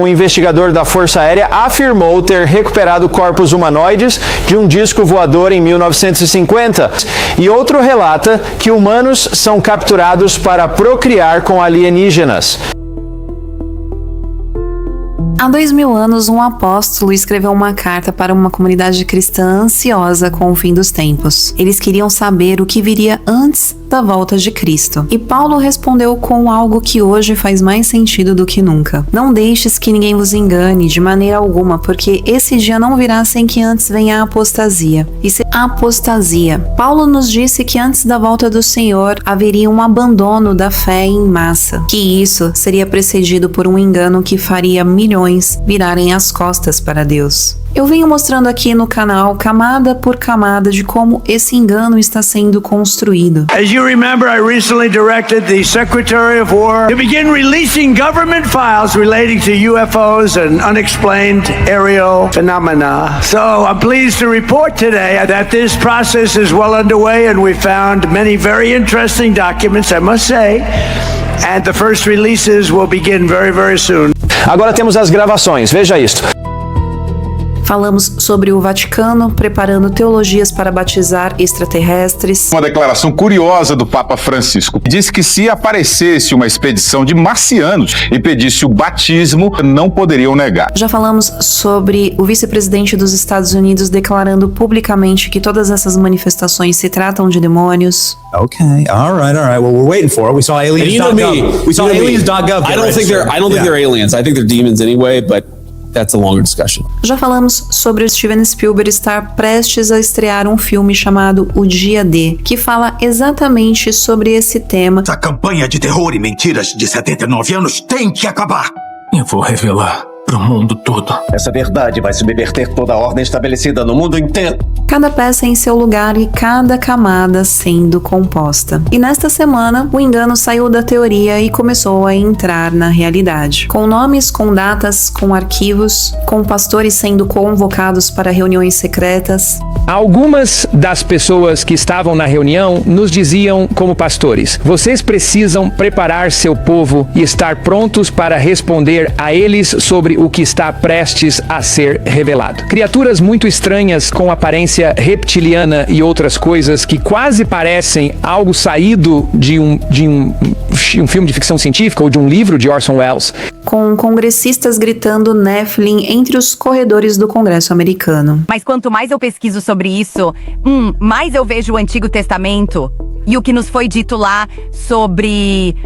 Um investigador da Força Aérea afirmou ter recuperado corpos humanoides de um disco voador em 1950. E outro relata que humanos são capturados para procriar com alienígenas. Há 2000 anos, um apóstolo escreveu uma carta para uma comunidade cristã ansiosa com o fim dos tempos. Eles queriam saber o que viria antes da volta de Cristo. E Paulo respondeu com algo que hoje faz mais sentido do que nunca. Não deixes que ninguém vos engane de maneira alguma, porque esse dia não virá sem que antes venha a apostasia. Isso é apostasia. Paulo nos disse que antes da volta do Senhor haveria um abandono da fé em massa, que isso seria precedido por um engano que faria milhões virarem as costas para Deus. Eu venho mostrando aqui no canal camada por camada de como esse engano está sendo construído. As you remember, I recently directed the Secretary of War to begin releasing government files relating to UFOs and unexplained aerial phenomena. So I'm pleased to report today that this process is well underway and we found many very interesting documents, I must say, and the first releases will begin very, very soon. Agora temos as gravações, veja isto. Falamos sobre o Vaticano preparando teologias para batizar extraterrestres. Uma declaração curiosa do Papa Francisco. Disse que se aparecesse uma expedição de marcianos e pedisse o batismo, não poderiam negar. Já falamos sobre o vice-presidente dos Estados Unidos declarando publicamente que todas essas manifestações se tratam de demônios. Okay, all right. Well, we're waiting for it. We saw aliens.gov. We saw aliens.gov. I don't think they're aliens. I think they're demons anyway, but that's a longer discussion. Já falamos sobre o Steven Spielberg estar prestes a estrear um filme chamado O Dia D, que fala exatamente sobre esse tema. Essa campanha de terror e mentiras de 79 anos tem que acabar. Eu vou revelar para o mundo todo. Essa verdade vai subverter toda a ordem estabelecida no mundo inteiro. Cada peça em seu lugar e cada camada sendo composta. E nesta semana, o engano saiu da teoria e começou a entrar na realidade. Com nomes, com datas, com arquivos, com pastores sendo convocados para reuniões secretas. Algumas das pessoas que estavam na reunião nos diziam como pastores: vocês precisam preparar seu povo e estar prontos para responder a eles sobre o que está prestes a ser revelado. Criaturas muito estranhas com aparência reptiliana e outras coisas que quase parecem algo saído de um filme de ficção científica ou de um livro de Orson Welles. Com congressistas gritando Nephilim entre os corredores do Congresso americano. Mas quanto mais eu pesquiso sobre isso, mais eu vejo o Antigo Testamento e o que nos foi dito lá sobre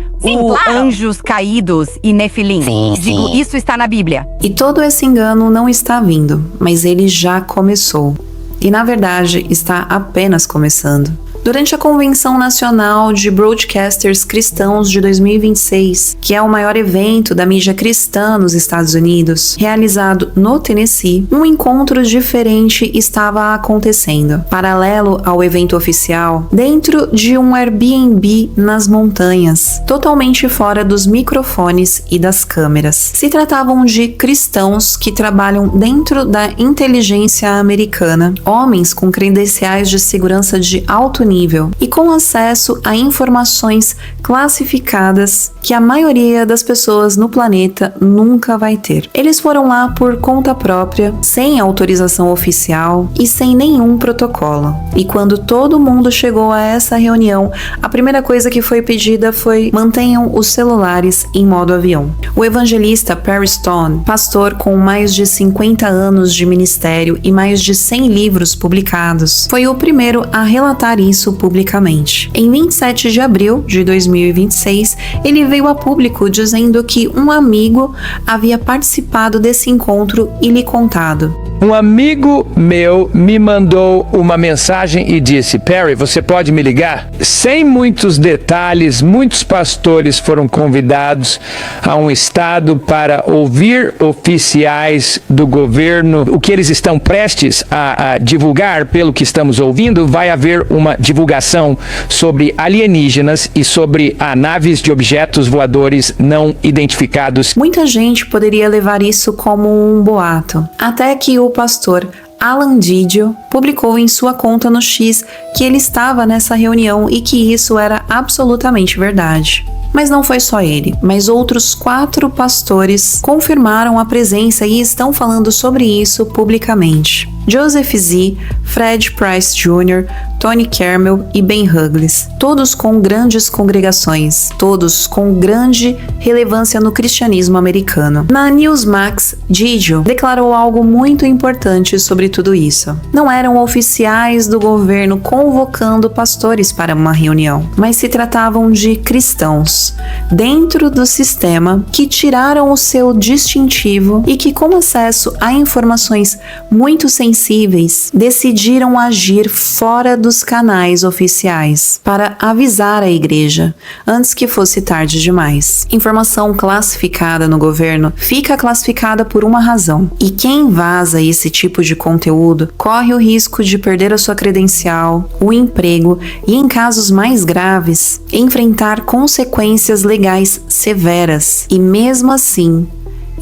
anjos caídos e Nefilim. Digo, isso está na Bíblia. E todo esse engano não está vindo, mas ele já começou. E na verdade está apenas começando. Durante a Convenção Nacional de Broadcasters Cristãos de 2026, que é o maior evento da mídia cristã nos Estados Unidos, realizado no Tennessee, um encontro diferente estava acontecendo, paralelo ao evento oficial, dentro de um Airbnb nas montanhas, totalmente fora dos microfones e das câmeras. Se tratavam de cristãos que trabalham dentro da inteligência americana, homens com credenciais de segurança de alto nível e com acesso a informações classificadas que a maioria das pessoas no planeta nunca vai ter. Eles foram lá por conta própria, sem autorização oficial e sem nenhum protocolo. E quando todo mundo chegou a essa reunião, a primeira coisa que foi pedida foi: mantenham os celulares em modo avião. O evangelista Perry Stone, pastor com mais de 50 anos de ministério e mais de 100 livros publicados, foi o primeiro a relatar isso publicamente. Em 27 de abril de 2026, ele veio a público dizendo que um amigo havia participado desse encontro e lhe contado. Um amigo meu me mandou uma mensagem e disse: Perry, você pode me ligar? Sem muitos detalhes, muitos pastores foram convidados a um estado para ouvir oficiais do governo. O que eles estão prestes a divulgar, pelo que estamos ouvindo, vai haver uma divulgação sobre alienígenas e sobre naves de objetos voadores não identificados. Muita gente poderia levar isso como um boato, até que o pastor Alan Didio publicou em sua conta no X que ele estava nessa reunião e que isso era absolutamente verdade. Mas não foi só ele, mas outros 4 pastores confirmaram a presença e estão falando sobre isso publicamente. Joseph Z, Fred Price Jr., Tony Carmel e Ben Hugles, todos com grandes congregações, todos com grande relevância no cristianismo americano. Na Newsmax, Didio declarou algo muito importante sobre tudo isso. Não eram oficiais do governo convocando pastores para uma reunião, mas se tratavam de cristãos dentro do sistema que tiraram o seu distintivo e que, com acesso a informações muito sensíveis, decidiram agir fora dos canais oficiais para avisar a igreja antes que fosse tarde demais. Informação classificada no governo fica classificada por uma razão, e quem vaza esse tipo de conteúdo corre o risco de perder a sua credencial, o emprego e, em casos mais graves, enfrentar consequências legais severas. E mesmo assim,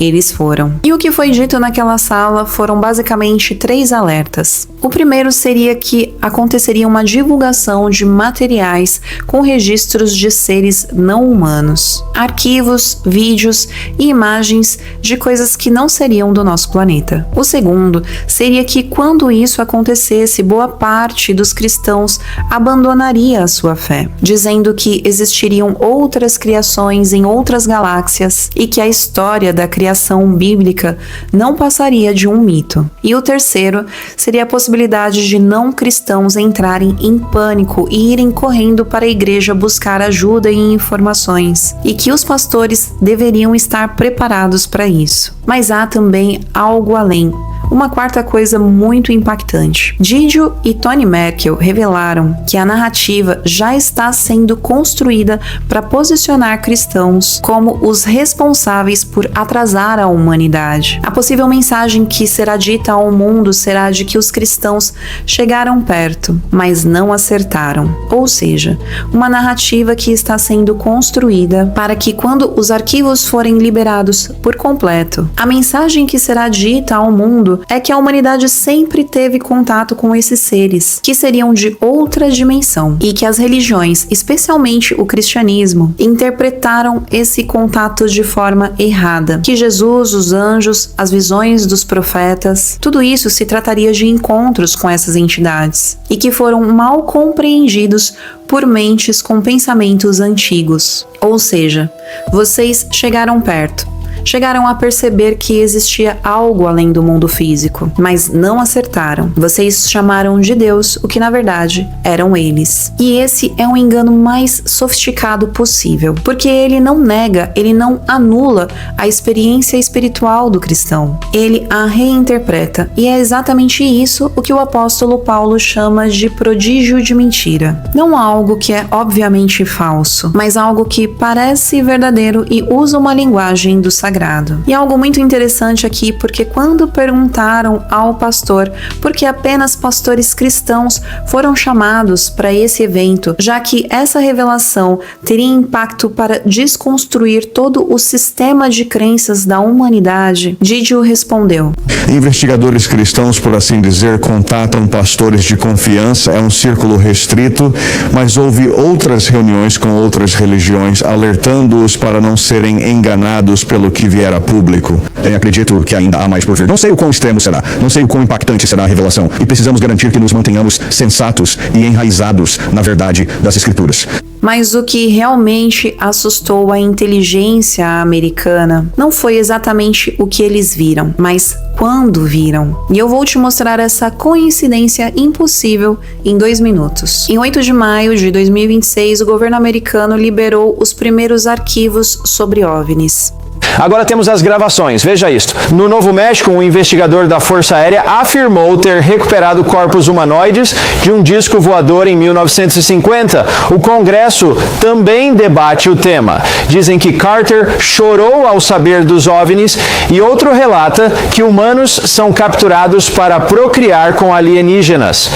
eles foram. E o que foi dito naquela sala foram basicamente 3 alertas. O primeiro seria que aconteceria uma divulgação de materiais com registros de seres não humanos, arquivos, vídeos e imagens de coisas que não seriam do nosso planeta. O segundo seria que, quando isso acontecesse, boa parte dos cristãos abandonaria a sua fé, dizendo que existiriam outras criações em outras galáxias e que a história da criação bíblica não passaria de um mito. E o terceiro seria a possibilidade de não cristãos entrarem em pânico e irem correndo para a igreja buscar ajuda e informações, e que os pastores deveriam estar preparados para isso. Mas há também algo além. Uma quarta coisa muito impactante. Didio e Tony Merkel revelaram que a narrativa já está sendo construída para posicionar cristãos como os responsáveis por atrasar a humanidade. A possível mensagem que será dita ao mundo será de que os cristãos chegaram perto, mas não acertaram. Ou seja, uma narrativa que está sendo construída para que, quando os arquivos forem liberados por completo, a mensagem que será dita ao mundo é que a humanidade sempre teve contato com esses seres, que seriam de outra dimensão, e que as religiões, especialmente o cristianismo, interpretaram esse contato de forma errada, que Jesus, os anjos, as visões dos profetas, tudo isso se trataria de encontros com essas entidades, e que foram mal compreendidos por mentes com pensamentos antigos. Ou seja, vocês chegaram perto. Chegaram a perceber que existia algo além do mundo físico, mas não acertaram. Vocês chamaram de Deus o que na verdade eram eles. E esse é um engano mais sofisticado possível, porque ele não nega, ele não anula a experiência espiritual do cristão. Ele a reinterpreta, e é exatamente isso o que o apóstolo Paulo chama de prodígio de mentira. Não algo que é obviamente falso, mas algo que parece verdadeiro e usa uma linguagem do sagrado. E algo muito interessante aqui, porque quando perguntaram ao pastor por que apenas pastores cristãos foram chamados para esse evento, já que essa revelação teria impacto para desconstruir todo o sistema de crenças da humanidade, Didio respondeu: investigadores cristãos, por assim dizer, contatam pastores de confiança, é um círculo restrito, mas houve outras reuniões com outras religiões, alertando-os para não serem enganados pelo que vier a público. Eu acredito que ainda há mais por vir. Não sei o quão extremo será, não sei o quão impactante será a revelação, e precisamos garantir que nos mantenhamos sensatos e enraizados na verdade das Escrituras. Mas o que realmente assustou a inteligência americana não foi exatamente o que eles viram, mas quando viram. E eu vou te mostrar essa coincidência impossível em 2 minutos. Em 8 de maio de 2026, o governo americano liberou os primeiros arquivos sobre OVNIs. Agora temos as gravações, veja isto. No Novo México, um investigador da Força Aérea afirmou ter recuperado corpos humanoides de um disco voador em 1950. O Congresso também debate o tema. Dizem que Carter chorou ao saber dos OVNIs, e outro relata que humanos são capturados para procriar com alienígenas.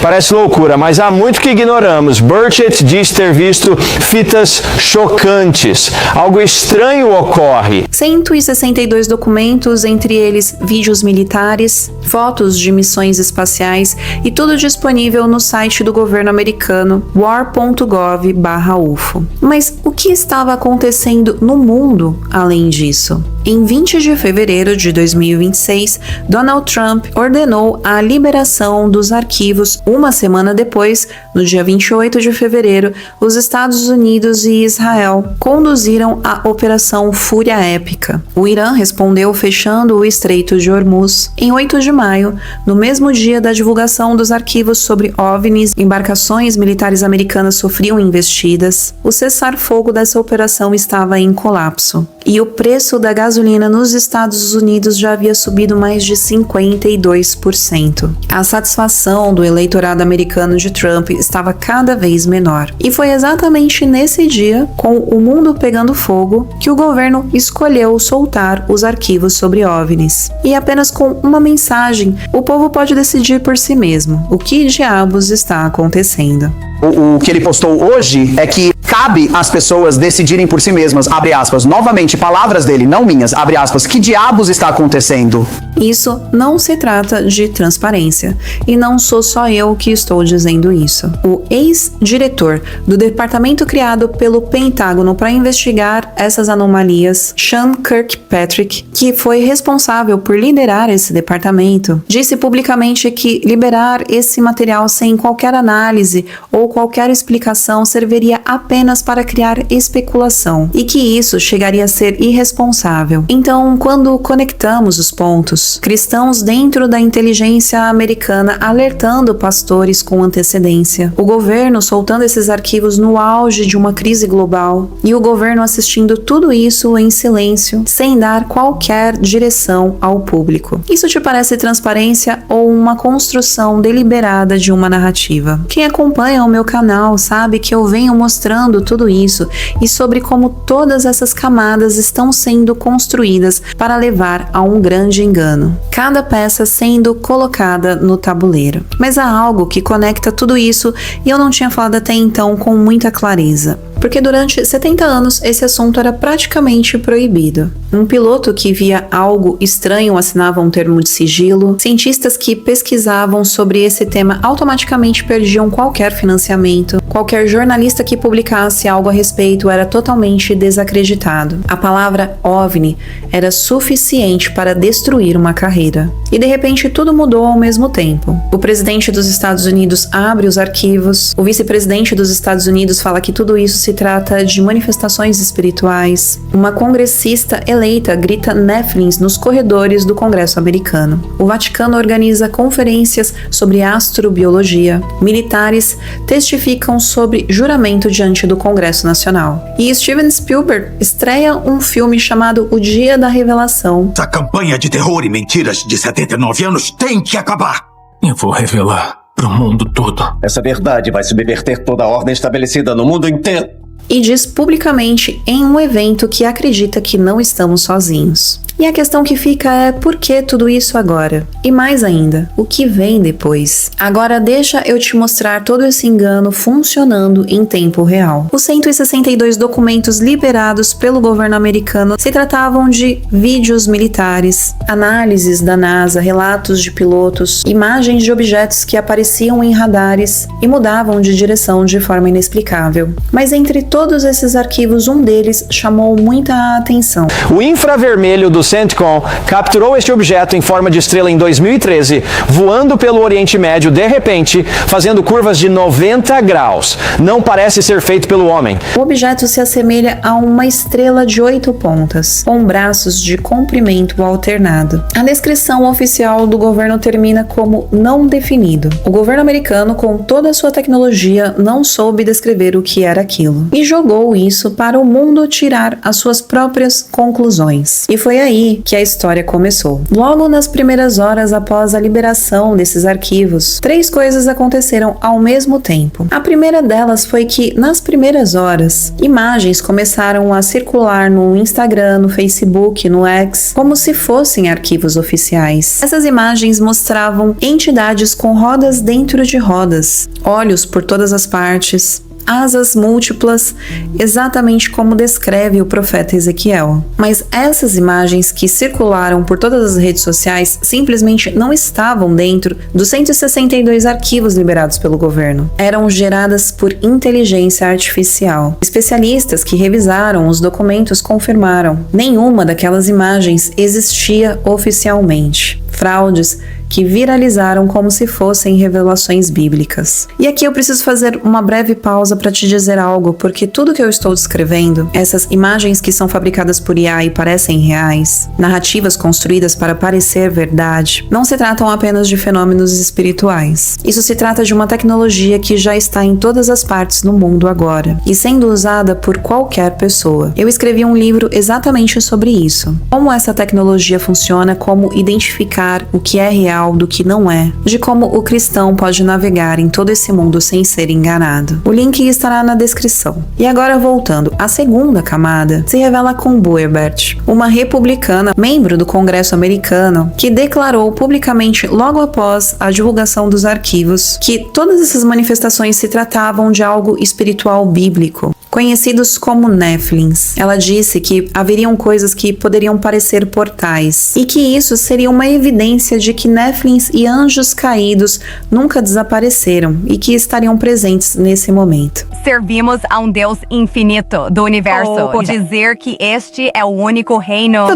Parece loucura, mas há muito que ignoramos. Burchett diz ter visto fitas chocantes. Algo estranho ocorre. 162 documentos, entre eles vídeos militares, fotos de missões espaciais e tudo disponível no site do governo americano war.gov/UFO. Mas o que estava acontecendo no mundo além disso? Em 20 de fevereiro de 2026, Donald Trump ordenou a liberação dos arquivos. Uma semana depois, no dia 28 de fevereiro, os Estados Unidos e Israel conduziram a Operação Fúria Épica. O Irã respondeu fechando o Estreito de Hormuz. Em 8 de maio, no mesmo dia da divulgação dos arquivos sobre OVNIs, embarcações militares americanas sofriam investidas. O cessar-fogo dessa operação estava em colapso. E o preço da gasolina nos Estados Unidos já havia subido mais de 52%. A satisfação do eleitorado americano de Trump estava cada vez menor. E foi exatamente nesse dia, com o mundo pegando fogo, que o governo escolheu soltar os arquivos sobre OVNIs. E apenas com uma mensagem, o povo pode decidir por si mesmo o que diabos está acontecendo. O que ele postou hoje é que cabe às pessoas decidirem por si mesmas, abre aspas, novamente, palavras dele, não minhas, abre aspas, que diabos está acontecendo? Isso não se trata de transparência, e não sou só eu que estou dizendo isso. O ex-diretor do departamento criado pelo Pentágono para investigar essas anomalias, Sean Kirkpatrick, que foi responsável por liderar esse departamento, disse publicamente que liberar esse material sem qualquer análise ou qualquer explicação serviria apenas para criar especulação e que isso chegaria a ser irresponsável. Então, quando conectamos os pontos, cristãos dentro da inteligência americana alertando pastores com antecedência, o governo soltando esses arquivos no auge de uma crise global e o governo assistindo tudo isso em silêncio, sem dar qualquer direção ao público. Isso te parece transparência ou uma construção deliberada de uma narrativa? Quem acompanha o meu canal sabe que eu venho mostrando tudo isso e sobre como todas essas camadas estão sendo construídas para levar a um grande engano. Cada peça sendo colocada no tabuleiro. Mas há algo que conecta tudo isso e eu não tinha falado até então com muita clareza. Porque durante 70 anos esse assunto era praticamente proibido. Um piloto que via algo estranho assinava um termo de sigilo, cientistas que pesquisavam sobre esse tema automaticamente perdiam qualquer financiamento, qualquer jornalista que publicasse algo a respeito era totalmente desacreditado. A palavra OVNI era suficiente para destruir uma carreira. E de repente tudo mudou ao mesmo tempo. O presidente dos Estados Unidos abre os arquivos, o vice-presidente dos Estados Unidos fala que tudo isso se trata de manifestações espirituais. Uma congressista eleita grita Nephilims nos corredores do Congresso americano. O Vaticano organiza conferências sobre astrobiologia. Militares testificam sobre juramento diante do Congresso Nacional. E Steven Spielberg estreia um filme chamado O Dia da Revelação. A campanha de terror e mentiras de 79 anos tem que acabar. Eu vou revelar para o mundo todo. Essa verdade vai subverter toda a ordem estabelecida no mundo inteiro. E diz publicamente em um evento que acredita que não estamos sozinhos. E a questão que fica é por que tudo isso agora? E mais ainda, o que vem depois? Agora deixa eu te mostrar todo esse engano funcionando em tempo real. Os 162 documentos liberados pelo governo americano se tratavam de vídeos militares, análises da NASA, relatos de pilotos, imagens de objetos que apareciam em radares e mudavam de direção de forma inexplicável. Mas entre todos esses arquivos, um deles chamou muita atenção. O infravermelho do CENTCOM capturou este objeto em forma de estrela em 2013, voando pelo Oriente Médio de repente, fazendo curvas de 90 graus. Não parece ser feito pelo homem. O objeto se assemelha a uma estrela de 8 pontas, com braços de comprimento alternado. A descrição oficial do governo termina como não definido. O governo americano, com toda a sua tecnologia, não soube descrever o que era aquilo. E jogou isso para o mundo tirar as suas próprias conclusões. E foi aí aí que a história começou. Logo nas primeiras horas após a liberação desses arquivos, 3 coisas aconteceram ao mesmo tempo. A primeira delas foi que, nas primeiras horas, imagens começaram a circular no Instagram, no Facebook, no X, como se fossem arquivos oficiais. Essas imagens mostravam entidades com rodas dentro de rodas, olhos por todas as partes, asas múltiplas, exatamente como descreve o profeta Ezequiel. Mas essas imagens que circularam por todas as redes sociais simplesmente não estavam dentro dos 162 arquivos liberados pelo governo. Eram geradas por inteligência artificial. Especialistas que revisaram os documentos confirmaram: nenhuma daquelas imagens existia oficialmente. Fraudes que viralizaram como se fossem revelações bíblicas. E aqui eu preciso fazer uma breve pausa para te dizer algo, porque tudo que eu estou descrevendo, essas imagens que são fabricadas por IA e parecem reais, narrativas construídas para parecer verdade, não se tratam apenas de fenômenos espirituais. Isso se trata de uma tecnologia que já está em todas as partes do mundo agora, e sendo usada por qualquer pessoa. Eu escrevi um livro exatamente sobre isso. Como essa tecnologia funciona, como identificar o que é real do que não é, de como o cristão pode navegar em todo esse mundo sem ser enganado. O link estará na descrição. E agora voltando, a segunda camada se revela com Boebert, uma republicana, membro do Congresso americano, que declarou publicamente logo após a divulgação dos arquivos que todas essas manifestações se tratavam de algo espiritual bíblico, conhecidos como Nephilims. Ela disse que haveriam coisas que poderiam parecer portais e que isso seria uma evidência de que Nephilims e anjos caídos nunca desapareceram e que estariam presentes nesse momento. Servimos a um Deus infinito do universo. Dizer que este é o único reino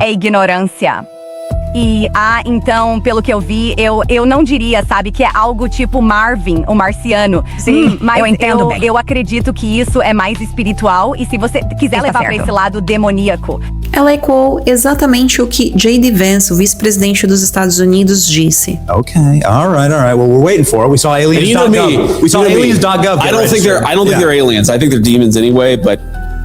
é ignorância. E, então, pelo que eu vi, eu não diria, sabe, que é algo tipo Marvin, o marciano. Sim, mas eu entendo bem. Eu acredito que isso é mais espiritual e se você quiser levar pra esse lado demoníaco. Ela ecoou exatamente o que J.D. Vance, o vice-presidente dos Estados Unidos, disse. Okay, all right. Well, we're waiting for it. We saw aliens.gov. We saw aliens.gov. I don't think they're aliens. I think they're demons anyway, but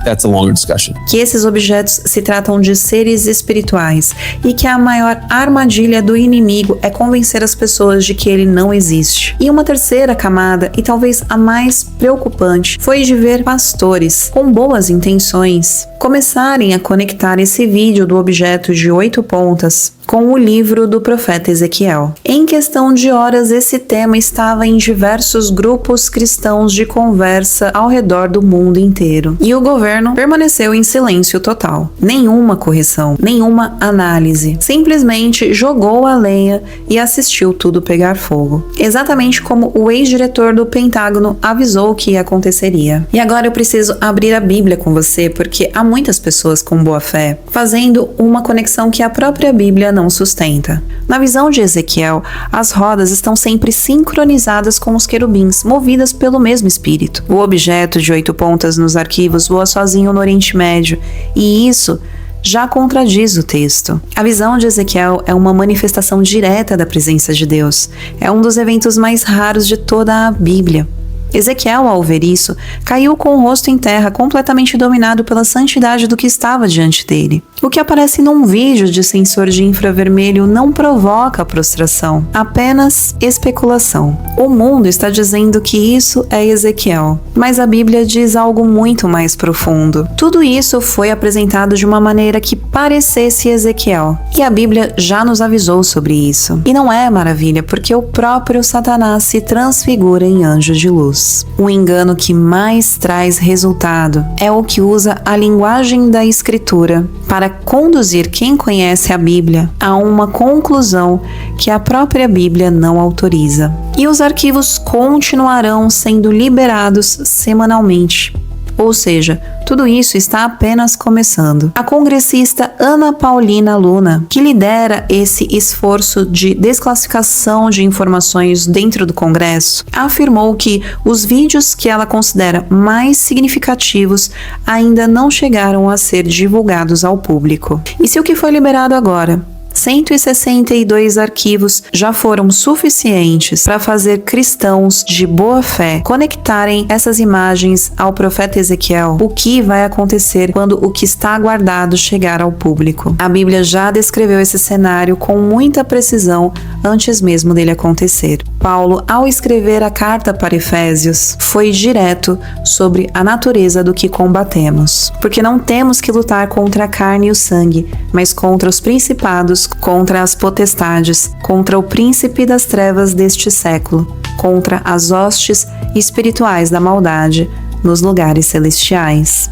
that's a longer discussion. Que esses objetos se tratam de seres espirituais e que a maior armadilha do inimigo é convencer as pessoas de que ele não existe. E uma terceira camada, e talvez a mais preocupante, foi de ver pastores com boas intenções começarem a conectar esse vídeo do objeto de 8 pontas com o livro do profeta Ezequiel. Em questão de horas, esse tema estava em diversos grupos cristãos de conversa ao redor do mundo inteiro. E o governo permaneceu em silêncio total. Nenhuma correção, nenhuma análise. Simplesmente jogou a lenha e assistiu tudo pegar fogo. Exatamente como o ex-diretor do Pentágono avisou que aconteceria. E agora eu preciso abrir a Bíblia com você, porque há muitas pessoas com boa fé fazendo uma conexão que a própria Bíblia não sustenta. Na visão de Ezequiel, as rodas estão sempre sincronizadas com os querubins, movidas pelo mesmo espírito. O objeto de 8 pontas nos arquivos voa sozinho no Oriente Médio, e isso já contradiz o texto. A visão de Ezequiel é uma manifestação direta da presença de Deus. É um dos eventos mais raros de toda a Bíblia. Ezequiel, ao ver isso, caiu com o rosto em terra, completamente dominado pela santidade do que estava diante dele. O que aparece num vídeo de sensor de infravermelho não provoca prostração, apenas especulação. O mundo está dizendo que isso é Ezequiel, mas a Bíblia diz algo muito mais profundo. Tudo isso foi apresentado de uma maneira que parecesse Ezequiel, e a Bíblia já nos avisou sobre isso. E não é maravilha, porque o próprio Satanás se transfigura em anjo de luz. O engano que mais traz resultado é o que usa a linguagem da Escritura para conduzir quem conhece a Bíblia a uma conclusão que a própria Bíblia não autoriza. E os arquivos continuarão sendo liberados semanalmente. Ou seja, tudo isso está apenas começando. A congressista Ana Paulina Luna, que lidera esse esforço de desclassificação de informações dentro do Congresso, afirmou que os vídeos que ela considera mais significativos ainda não chegaram a ser divulgados ao público. E se o que foi liberado agora 162 arquivos já foram suficientes para fazer cristãos de boa fé conectarem essas imagens ao profeta Ezequiel. O que vai acontecer quando o que está guardado chegar ao público? A Bíblia já descreveu esse cenário com muita precisão antes mesmo dele acontecer. Paulo, ao escrever a carta para Efésios, foi direto sobre a natureza do que combatemos. Porque não temos que lutar contra a carne e o sangue, mas contra os principados, contra as potestades, contra o príncipe das trevas deste século, contra as hostes espirituais da maldade nos lugares celestiais.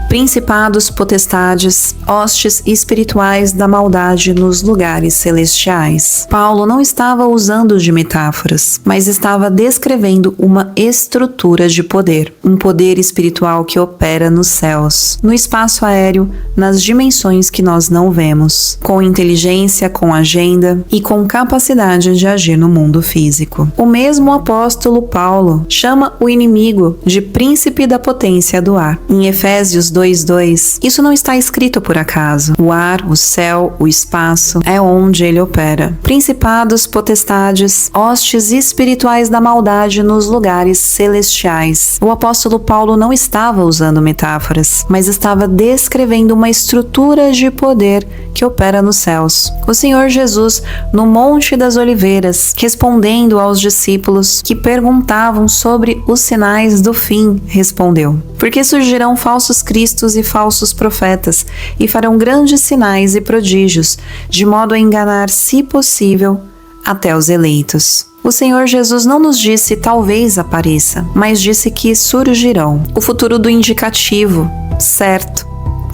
Principados, potestades, hostes espirituais da maldade nos lugares celestiais. Paulo não estava usando de metáforas, mas estava descrevendo uma estrutura de poder, um poder espiritual que opera nos céus, no espaço aéreo, nas dimensões que nós não vemos, com inteligência, com agenda e com capacidade de agir no mundo físico. O mesmo apóstolo Paulo chama o inimigo de príncipe da potência do ar. Em Efésios 2:2, isso não está escrito por acaso. O ar, o céu, o espaço é onde ele opera. Principados, potestades, hostes espirituais da maldade nos lugares celestiais. O apóstolo Paulo não estava usando metáforas, mas estava descrevendo uma estrutura de poder que opera nos céus. O Senhor Jesus, no Monte das Oliveiras, respondendo aos discípulos que perguntavam sobre os sinais do fim, respondeu: porque surgirão falsos cristos e falsos profetas, e farão grandes sinais e prodígios, de modo a enganar, se possível, até os eleitos. O Senhor Jesus não nos disse talvez apareça, mas disse que surgirão. O futuro do indicativo, certo,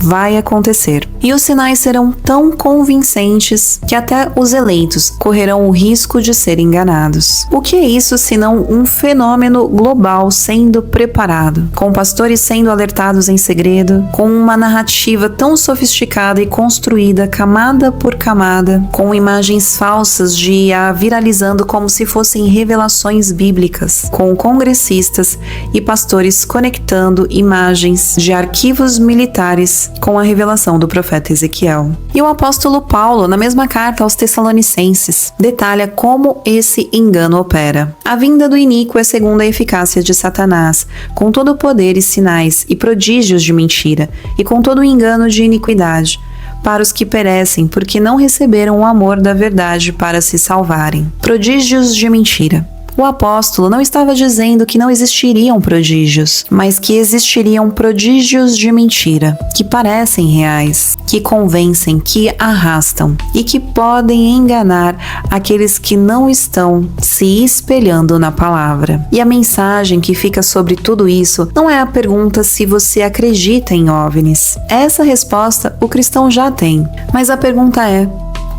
vai acontecer. E os sinais serão tão convincentes que até os eleitos correrão o risco de serem enganados. O que é isso senão um fenômeno global sendo preparado, com pastores sendo alertados em segredo, com uma narrativa tão sofisticada e construída camada por camada, com imagens falsas de IA viralizando como se fossem revelações bíblicas, com congressistas e pastores conectando imagens de arquivos militares com a revelação do profeta Ezequiel. E o apóstolo Paulo, na mesma carta aos Tessalonicenses, detalha como esse engano opera. A vinda do iníquo é segundo a eficácia de Satanás, com todo o poder e sinais e prodígios de mentira, e com todo o engano de iniquidade, para os que perecem, porque não receberam o amor da verdade para se salvarem. Prodígios de mentira. O apóstolo não estava dizendo que não existiriam prodígios, mas que existiriam prodígios de mentira, que parecem reais, que convencem, que arrastam e que podem enganar aqueles que não estão se espelhando na palavra. E a mensagem que fica sobre tudo isso não é a pergunta se você acredita em OVNIs. Essa resposta o cristão já tem, mas a pergunta é: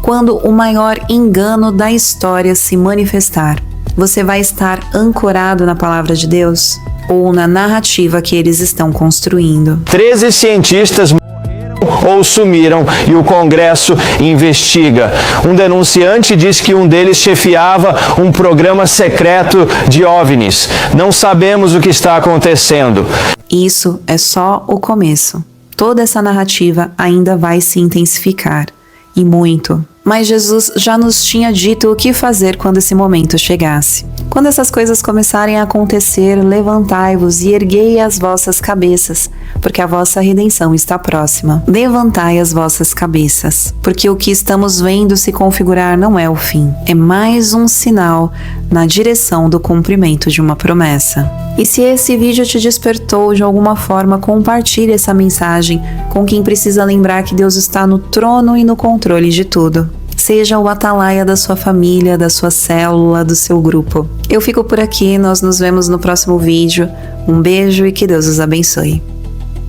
quando o maior engano da história se manifestar, você vai estar ancorado na palavra de Deus ou na narrativa que eles estão construindo? 13 cientistas morreram ou sumiram e o Congresso investiga. Um denunciante diz que um deles chefiava um programa secreto de OVNIs. Não sabemos o que está acontecendo. Isso é só o começo. Toda essa narrativa ainda vai se intensificar. E muito. Mas Jesus já nos tinha dito o que fazer quando esse momento chegasse. Quando essas coisas começarem a acontecer, levantai-vos e erguei as vossas cabeças, porque a vossa redenção está próxima. Levantai as vossas cabeças, porque o que estamos vendo se configurar não é o fim. É mais um sinal na direção do cumprimento de uma promessa. E se esse vídeo te despertou de alguma forma, compartilhe essa mensagem com quem precisa lembrar que Deus está no trono e no controle de tudo. Seja o atalaia da sua família, da sua célula, do seu grupo. Eu fico por aqui, nós nos vemos no próximo vídeo. Um beijo e que Deus os abençoe.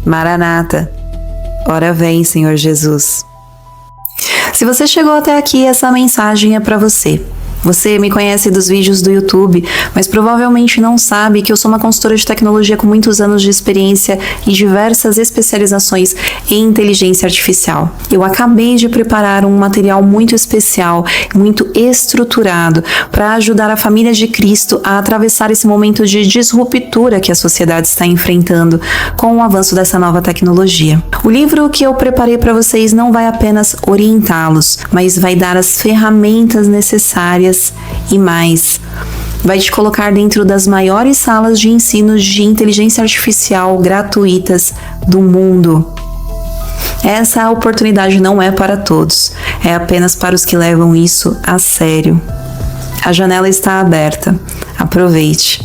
Maranata, ora vem, Senhor Jesus. Se você chegou até aqui, essa mensagem é para você. Você me conhece dos vídeos do YouTube, mas provavelmente não sabe que eu sou uma consultora de tecnologia com muitos anos de experiência e diversas especializações em inteligência artificial. Eu acabei de preparar um material muito especial, muito estruturado, para ajudar a família de Cristo a atravessar esse momento de disruptura que a sociedade está enfrentando com o avanço dessa nova tecnologia. O livro que eu preparei para vocês não vai apenas orientá-los, mas vai dar as ferramentas necessárias e mais. Vai te colocar dentro das maiores salas de ensino de inteligência artificial gratuitas do mundo. Essa oportunidade não é para todos, é apenas para os que levam isso a sério. A janela está aberta, aproveite.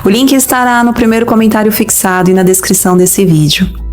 O link estará no primeiro comentário fixado e na descrição desse vídeo.